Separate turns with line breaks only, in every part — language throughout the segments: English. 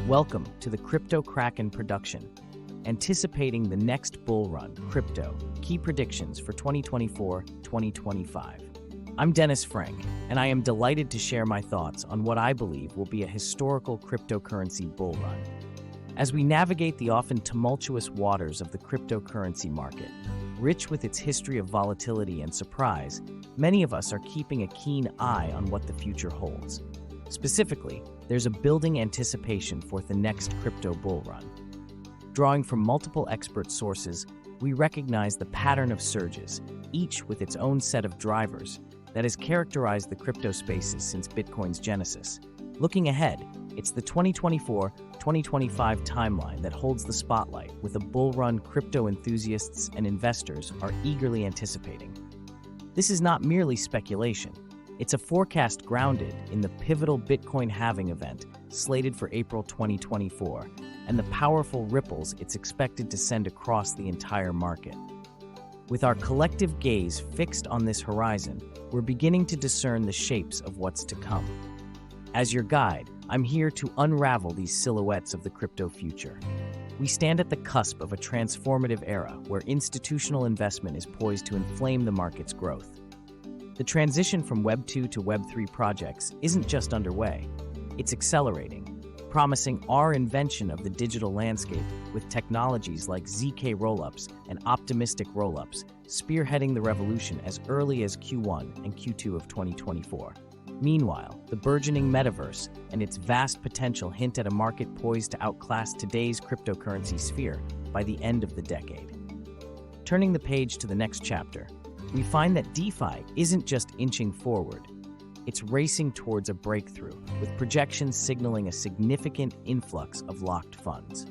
Welcome to the Crypto Kraken production. Anticipating the next bull run, crypto, key predictions for 2024-2025. I'm Dennis Frank, and I am delighted to share my thoughts on what I believe will be a historical cryptocurrency bull run. As we navigate the often tumultuous waters of the cryptocurrency market, rich with its history of volatility and surprise, many of us are keeping a keen eye on what the future holds. Specifically, there's a building anticipation for the next crypto bull run. Drawing from multiple expert sources, we recognize the pattern of surges, each with its own set of drivers, that has characterized the crypto spaces since Bitcoin's genesis. Looking ahead, it's the 2024-2025 timeline that holds the spotlight, with a bull run crypto enthusiasts and investors are eagerly anticipating. This is not merely speculation. It's a forecast grounded in the pivotal Bitcoin halving event slated for April 2024 and the powerful ripples it's expected to send across the entire market. With our collective gaze fixed on this horizon, we're beginning to discern the shapes of what's to come. As your guide, I'm here to unravel these silhouettes of the crypto future. We stand at the cusp of a transformative era where institutional investment is poised to inflame the market's growth. The transition from Web 2 to Web 3 projects isn't just underway, it's accelerating, promising our invention of the digital landscape with technologies like ZK-rollups and optimistic rollups spearheading the revolution as early as Q1 and Q2 of 2024. Meanwhile, the burgeoning metaverse and its vast potential hint at a market poised to outclass today's cryptocurrency sphere by the end of the decade. Turning the page to the next chapter, we find that DeFi isn't just inching forward, it's racing towards a breakthrough, with projections signaling a significant influx of locked funds.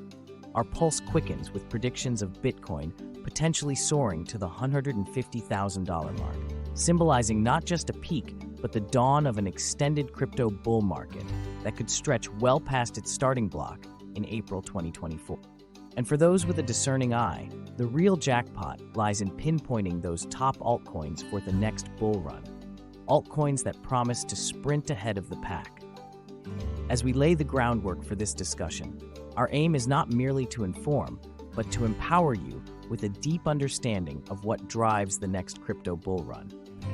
Our pulse quickens with predictions of Bitcoin potentially soaring to the $150,000 mark, symbolizing not just a peak, but the dawn of an extended crypto bull market that could stretch well past its starting block in April 2024. And for those with a discerning eye, the real jackpot lies in pinpointing those top altcoins for the next bull run. Altcoins that promise to sprint ahead of the pack. As we lay the groundwork for this discussion, our aim is not merely to inform, but to empower you with a deep understanding of what drives the next crypto bull run.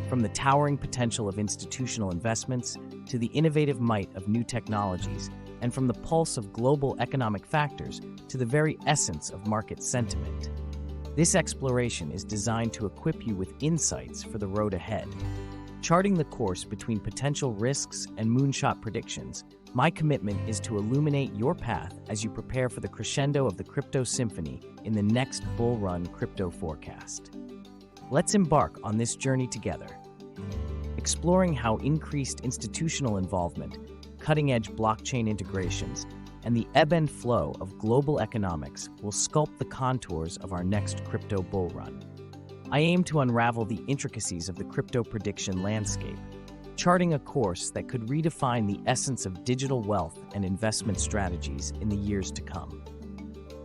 From the towering potential of institutional investments to the innovative might of new technologies, and from the pulse of global economic factors to the very essence of market sentiment. This exploration is designed to equip you with insights for the road ahead. Charting the course between potential risks and moonshot predictions, my commitment is to illuminate your path as you prepare for the crescendo of the crypto symphony in the next bull run crypto forecast. Let's embark on this journey together, exploring how increased institutional involvement, cutting-edge blockchain integrations, and the ebb and flow of global economics will sculpt the contours of our next crypto bull run. I aim to unravel the intricacies of the crypto prediction landscape, charting a course that could redefine the essence of digital wealth and investment strategies in the years to come.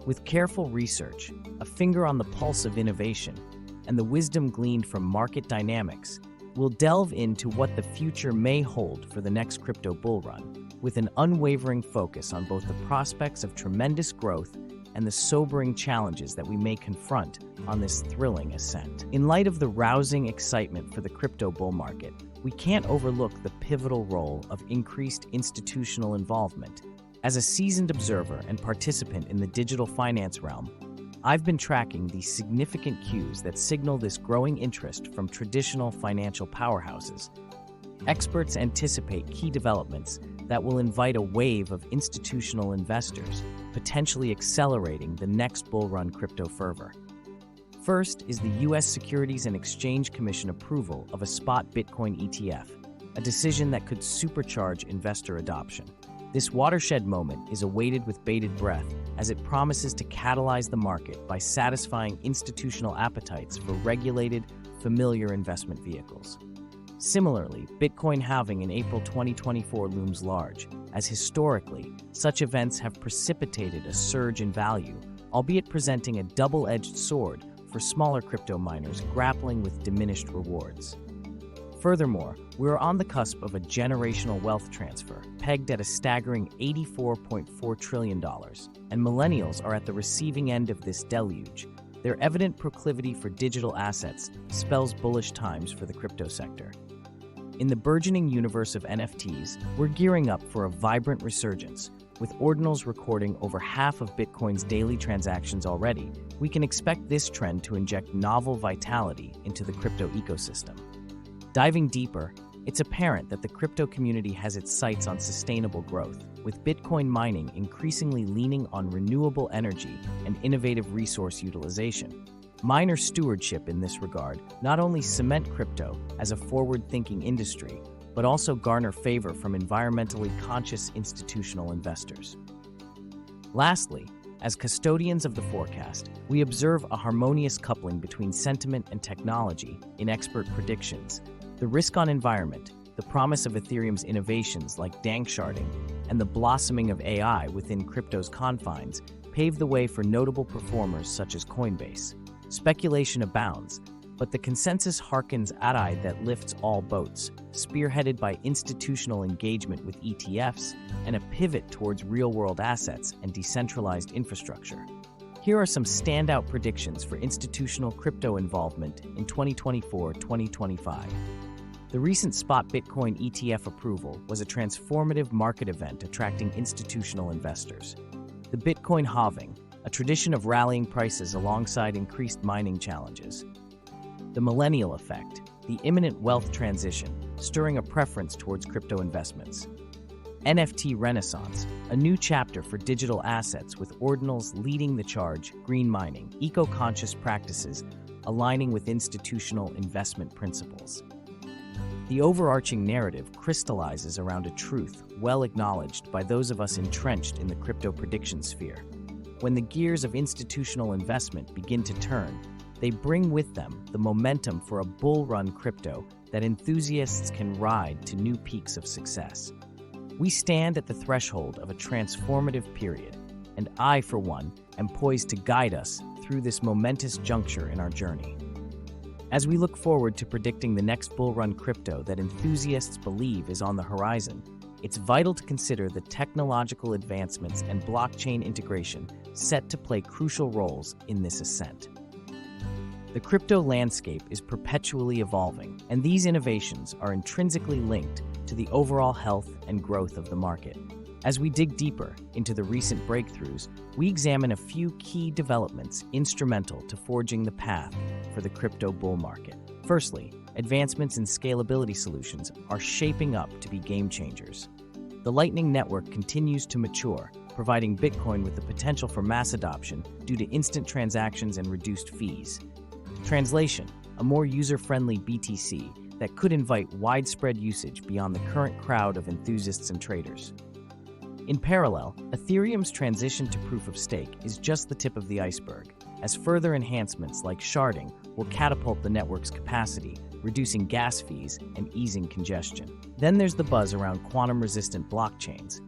With careful research, a finger on the pulse of innovation, and the wisdom gleaned from market dynamics, we'll delve into what the future may hold for the next crypto bull run, with an unwavering focus on both the prospects of tremendous growth and the sobering challenges that we may confront on this thrilling ascent. In light of the rousing excitement for the crypto bull market, we can't overlook the pivotal role of increased institutional involvement. As a seasoned observer and participant in the digital finance realm, I've been tracking the significant cues that signal this growing interest from traditional financial powerhouses. Experts anticipate key developments that will invite a wave of institutional investors, potentially accelerating the next bull run crypto fervor. First is the U.S. Securities and Exchange Commission approval of a spot Bitcoin ETF, a decision that could supercharge investor adoption. This watershed moment is awaited with bated breath as it promises to catalyze the market by satisfying institutional appetites for regulated, familiar investment vehicles. Similarly, Bitcoin halving in April 2024 looms large, as historically, such events have precipitated a surge in value, albeit presenting a double-edged sword for smaller crypto miners grappling with diminished rewards. Furthermore, we are on the cusp of a generational wealth transfer, pegged at a staggering $84.4 trillion, and millennials are at the receiving end of this deluge. Their evident proclivity for digital assets spells bullish times for the crypto sector. In the burgeoning universe of NFTs, we're gearing up for a vibrant resurgence. With ordinals recording over half of Bitcoin's daily transactions already, we can expect this trend to inject novel vitality into the crypto ecosystem. Diving deeper, it's apparent that the crypto community has its sights on sustainable growth, with Bitcoin mining increasingly leaning on renewable energy and innovative resource utilization. Miner stewardship in this regard not only cement crypto as a forward-thinking industry, but also garner favor from environmentally conscious institutional investors. Lastly, as custodians of the forecast, we observe a harmonious coupling between sentiment and technology in expert predictions. The risk-on environment, the promise of Ethereum's innovations like danksharding, and the blossoming of AI within crypto's confines pave the way for notable performers such as Coinbase. Speculation abounds, but the consensus harkens Adi that lifts all boats, spearheaded by institutional engagement with ETFs and a pivot towards real-world assets and decentralized infrastructure. Here are some standout predictions for institutional crypto involvement in 2024-2025. The recent spot Bitcoin ETF approval was a transformative market event attracting institutional investors. The Bitcoin halving, a tradition of rallying prices alongside increased mining challenges. The millennial effect, the imminent wealth transition, stirring a preference towards crypto investments. NFT renaissance, a new chapter for digital assets with ordinals leading the charge, green mining, eco-conscious practices aligning with institutional investment principles. The overarching narrative crystallizes around a truth well acknowledged by those of us entrenched in the crypto prediction sphere. When the gears of institutional investment begin to turn, they bring with them the momentum for a bull-run crypto that enthusiasts can ride to new peaks of success. We stand at the threshold of a transformative period, and I, for one, am poised to guide us through this momentous juncture in our journey. As we look forward to predicting the next bull-run crypto that enthusiasts believe is on the horizon, it's vital to consider the technological advancements and blockchain integration set to play crucial roles in this ascent. The crypto landscape is perpetually evolving, and these innovations are intrinsically linked to the overall health and growth of the market. As we dig deeper into the recent breakthroughs, we examine a few key developments instrumental to forging the path for the crypto bull market. Firstly, advancements in scalability solutions are shaping up to be game changers. The Lightning Network continues to mature, providing Bitcoin with the potential for mass adoption due to instant transactions and reduced fees. Translation, a more user-friendly BTC that could invite widespread usage beyond the current crowd of enthusiasts and traders. In parallel, Ethereum's transition to proof of stake is just the tip of the iceberg, as further enhancements like sharding will catapult the network's capacity, reducing gas fees and easing congestion. Then there's the buzz around quantum-resistant blockchains.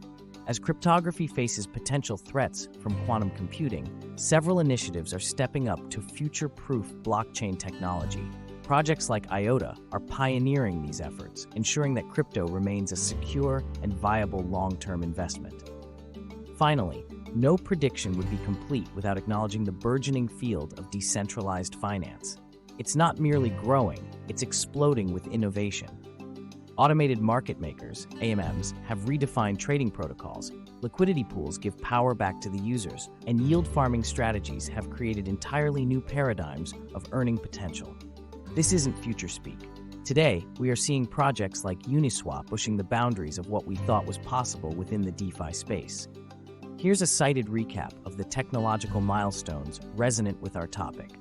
As cryptography faces potential threats from quantum computing, several initiatives are stepping up to future-proof blockchain technology. Projects like IOTA are pioneering these efforts, ensuring that crypto remains a secure and viable long-term investment. Finally, no prediction would be complete without acknowledging the burgeoning field of decentralized finance. It's not merely growing, it's exploding with innovation. Automated market makers, AMMs, have redefined trading protocols, liquidity pools give power back to the users, and yield farming strategies have created entirely new paradigms of earning potential. This isn't future speak. Today, we are seeing projects like Uniswap pushing the boundaries of what we thought was possible within the DeFi space. Here's a cited recap of the technological milestones resonant with our topic.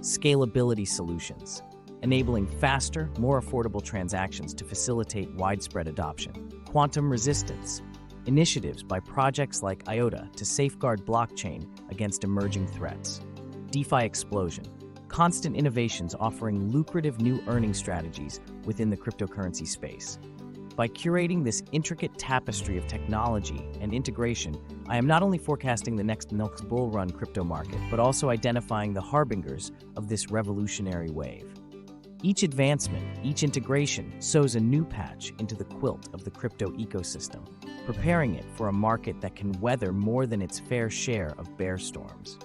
Scalability solutions, enabling faster, more affordable transactions to facilitate widespread adoption. Quantum resistance, initiatives by projects like IOTA to safeguard blockchain against emerging threats. DeFi explosion, constant innovations offering lucrative new earning strategies within the cryptocurrency space. By curating this intricate tapestry of technology and integration, I am not only forecasting the next bull-run crypto market, but also identifying the harbingers of this revolutionary wave. Each advancement, each integration sews a new patch into the quilt of the crypto ecosystem, preparing it for a market that can weather more than its fair share of bear storms.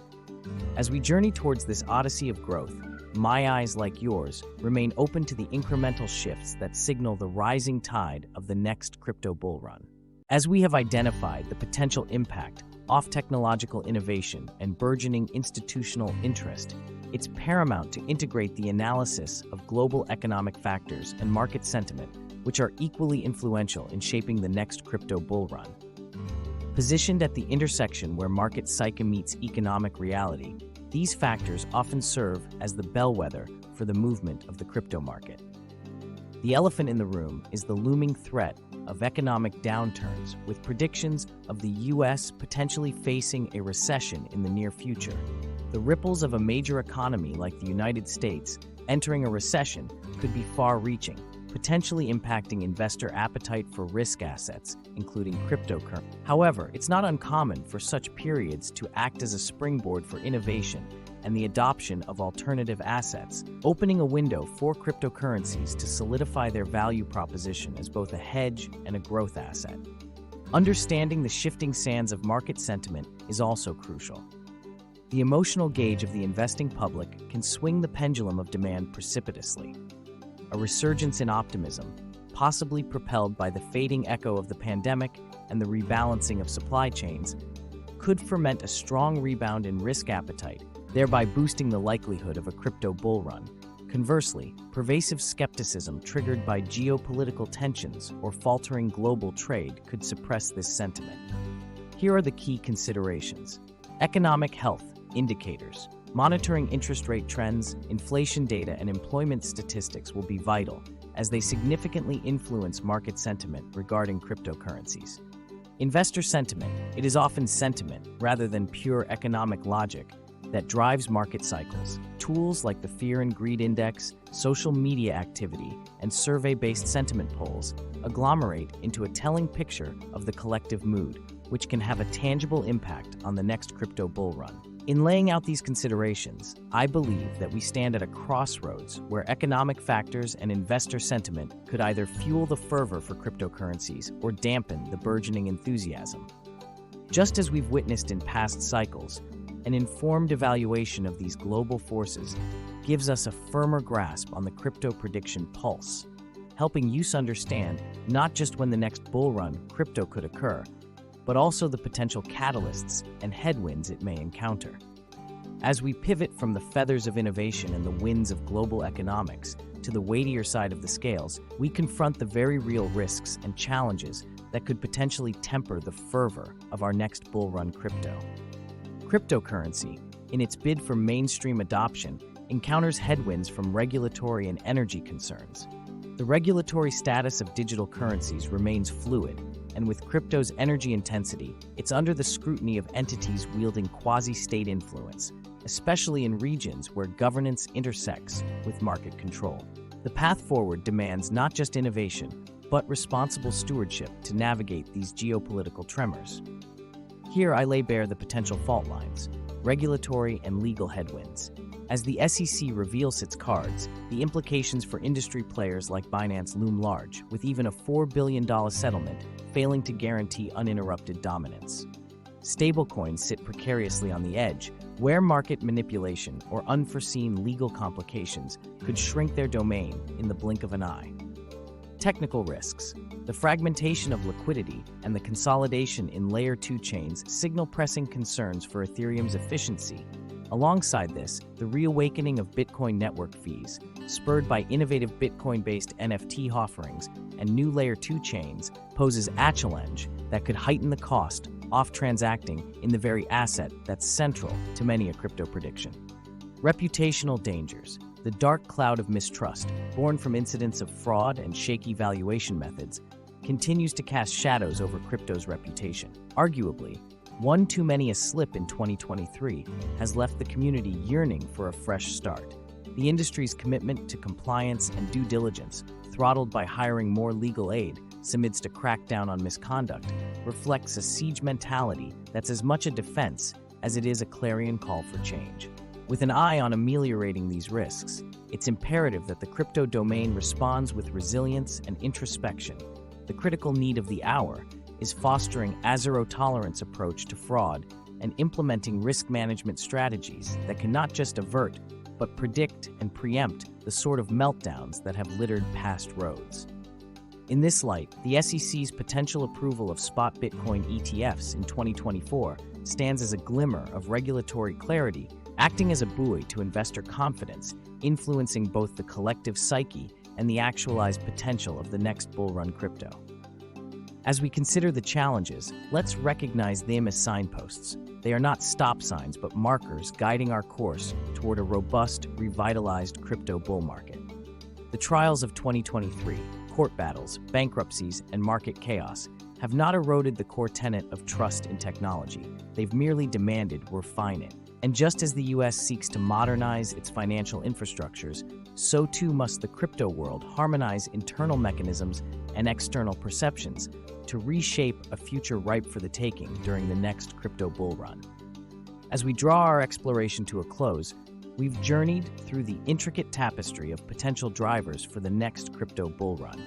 As we journey towards this odyssey of growth, my eyes, like yours, remain open to the incremental shifts that signal the rising tide of the next crypto bull run. As we have identified the potential impact of technological innovation and burgeoning institutional interest, it's paramount to integrate the analysis of global economic factors and market sentiment, which are equally influential in shaping the next crypto bull run. Positioned at the intersection where market psyche meets economic reality, these factors often serve as the bellwether for the movement of the crypto market. The elephant in the room is the looming threat of economic downturns, with predictions of the U.S. potentially facing a recession in the near future. The ripples of a major economy like the United States entering a recession could be far-reaching, potentially impacting investor appetite for risk assets, including cryptocurrency. However, it's not uncommon for such periods to act as a springboard for innovation and the adoption of alternative assets, opening a window for cryptocurrencies to solidify their value proposition as both a hedge and a growth asset. Understanding the shifting sands of market sentiment is also crucial. The emotional gauge of the investing public can swing the pendulum of demand precipitously. A resurgence in optimism, possibly propelled by the fading echo of the pandemic and the rebalancing of supply chains, could ferment a strong rebound in risk appetite, thereby boosting the likelihood of a crypto bull run. Conversely, pervasive skepticism triggered by geopolitical tensions or faltering global trade could suppress this sentiment. Here are the key considerations. Economic health indicators. Monitoring interest rate trends, inflation data, and employment statistics will be vital, as they significantly influence market sentiment regarding cryptocurrencies. Investor sentiment. It is often sentiment, rather than pure economic logic, that drives market cycles. Tools like the Fear and Greed Index, social media activity, and survey-based sentiment polls agglomerate into a telling picture of the collective mood, which can have a tangible impact on the next crypto bull run. In laying out these considerations, I believe that we stand at a crossroads where economic factors and investor sentiment could either fuel the fervor for cryptocurrencies or dampen the burgeoning enthusiasm. Just as we've witnessed in past cycles, an informed evaluation of these global forces gives us a firmer grasp on the crypto prediction pulse, helping you understand not just when the next bull run crypto could occur, but also the potential catalysts and headwinds it may encounter. As we pivot from the feathers of innovation and the winds of global economics to the weightier side of the scales, we confront the very real risks and challenges that could potentially temper the fervor of our next bull run crypto. Cryptocurrency, in its bid for mainstream adoption, encounters headwinds from regulatory and energy concerns. The regulatory status of digital currencies remains fluid, and with crypto's energy intensity, it's under the scrutiny of entities wielding quasi-state influence, especially in regions where governance intersects with market control. The path forward demands not just innovation, but responsible stewardship to navigate these geopolitical tremors. Here I lay bare the potential fault lines, regulatory and legal headwinds. As the SEC reveals its cards, the implications for industry players like Binance loom large, with even a $4 billion settlement failing to guarantee uninterrupted dominance. Stablecoins sit precariously on the edge, where market manipulation or unforeseen legal complications could shrink their domain in the blink of an eye. Technical risks. The fragmentation of liquidity and the consolidation in Layer 2 chains signal pressing concerns for Ethereum's efficiency. Alongside this, the reawakening of Bitcoin network fees, spurred by innovative Bitcoin-based NFT offerings and new Layer 2 chains, poses a challenge that could heighten the cost of transacting in the very asset that's central to many a crypto prediction. Reputational dangers. The dark cloud of mistrust, born from incidents of fraud and shaky valuation methods, continues to cast shadows over crypto's reputation. Arguably, one too many a slip in 2023 has left the community yearning for a fresh start. The industry's commitment to compliance and due diligence, throttled by hiring more legal aid amidst a crackdown on misconduct, reflects a siege mentality that's as much a defense as it is a clarion call for change. With an eye on ameliorating these risks, it's imperative that the crypto domain responds with resilience and introspection. The critical need of the hour is fostering a zero-tolerance approach to fraud and implementing risk management strategies that can not just avert, but predict and preempt the sort of meltdowns that have littered past roads. In this light, the SEC's potential approval of spot Bitcoin ETFs in 2024 stands as a glimmer of regulatory clarity, acting as a buoy to investor confidence, influencing both the collective psyche and the actualized potential of the next bull-run crypto. As we consider the challenges, let's recognize them as signposts. They are not stop signs, but markers guiding our course toward a robust, revitalized crypto bull market. The trials of 2023, court battles, bankruptcies, and market chaos have not eroded the core tenet of trust in technology. They've merely demanded we refine it. And just as the US seeks to modernize its financial infrastructures, so too must the crypto world harmonize internal mechanisms and external perceptions to reshape a future ripe for the taking during the next crypto bull run. As we draw our exploration to a close, we've journeyed through the intricate tapestry of potential drivers for the next crypto bull run.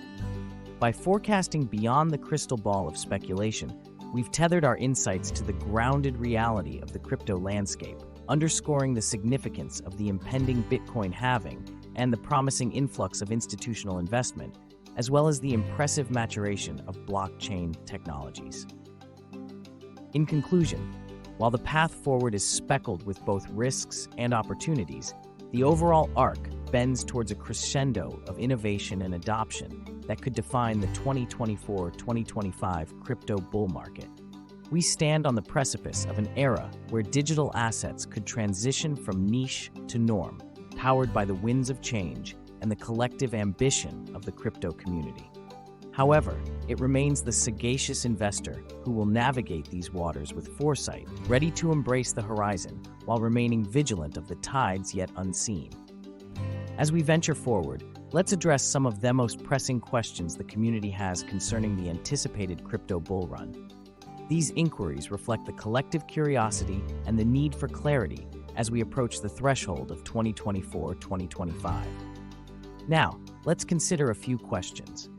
By forecasting beyond the crystal ball of speculation, we've tethered our insights to the grounded reality of the crypto landscape, underscoring the significance of the impending Bitcoin halving and the promising influx of institutional investment, as well as the impressive maturation of blockchain technologies. In conclusion, while the path forward is speckled with both risks and opportunities, the overall arc bends towards a crescendo of innovation and adoption that could define the 2024-2025 crypto bull market. We stand on the precipice of an era where digital assets could transition from niche to norm, powered by the winds of change and the collective ambition of the crypto community. However, it remains the sagacious investor who will navigate these waters with foresight, ready to embrace the horizon while remaining vigilant of the tides yet unseen. As we venture forward, let's address some of the most pressing questions the community has concerning the anticipated crypto bull run. These inquiries reflect the collective curiosity and the need for clarity as we approach the threshold of 2024-2025. Now, let's consider a few questions.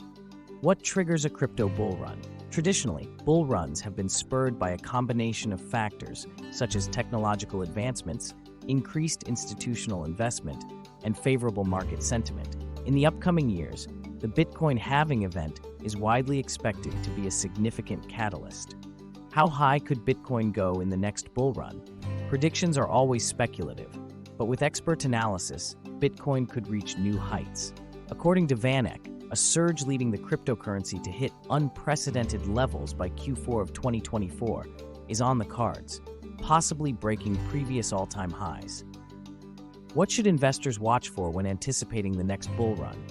What triggers a crypto bull run? Traditionally, bull runs have been spurred by a combination of factors such as technological advancements, increased institutional investment, and favorable market sentiment. In the upcoming years, the Bitcoin halving event is widely expected to be a significant catalyst. How high could Bitcoin go in the next bull run? Predictions are always speculative, but with expert analysis, Bitcoin could reach new heights. According to VanEck, a surge leading the cryptocurrency to hit unprecedented levels by Q4 of 2024 is on the cards, possibly breaking previous all-time highs. What should investors watch for when anticipating the next bull run?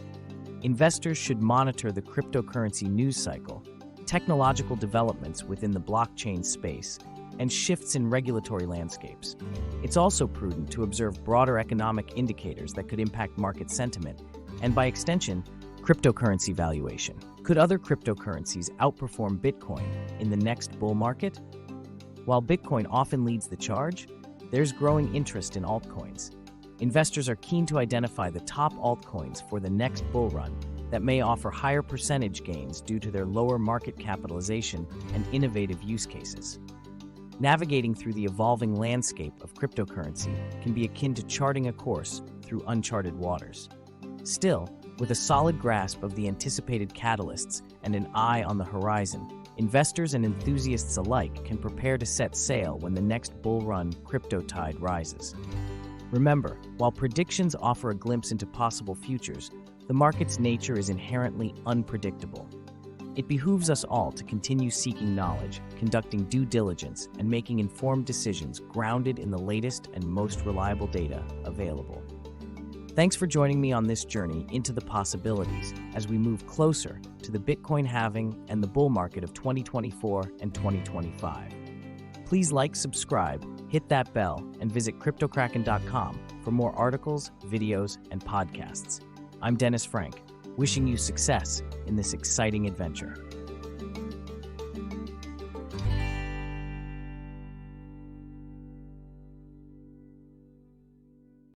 Investors should monitor the cryptocurrency news cycle, technological developments within the blockchain space, and shifts in regulatory landscapes. It's also prudent to observe broader economic indicators that could impact market sentiment, and by extension, cryptocurrency valuation. Could other cryptocurrencies outperform Bitcoin in the next bull market? While Bitcoin often leads the charge, there's growing interest in altcoins. Investors are keen to identify the top altcoins for the next bull run that may offer higher percentage gains due to their lower market capitalization and innovative use cases. Navigating through the evolving landscape of cryptocurrency can be akin to charting a course through uncharted waters. Still, with a solid grasp of the anticipated catalysts and an eye on the horizon, investors and enthusiasts alike can prepare to set sail when the next bull run crypto tide rises. Remember, while predictions offer a glimpse into possible futures, the market's nature is inherently unpredictable. It behooves us all to continue seeking knowledge, conducting due diligence, and making informed decisions grounded in the latest and most reliable data available. Thanks for joining me on this journey into the possibilities as we move closer to the Bitcoin halving and the bull market of 2024 and 2025. Please like, subscribe, hit that bell, and visit cryptokraken.com for more articles, videos, and podcasts. I'm Dennis Frank, wishing you success in this exciting adventure.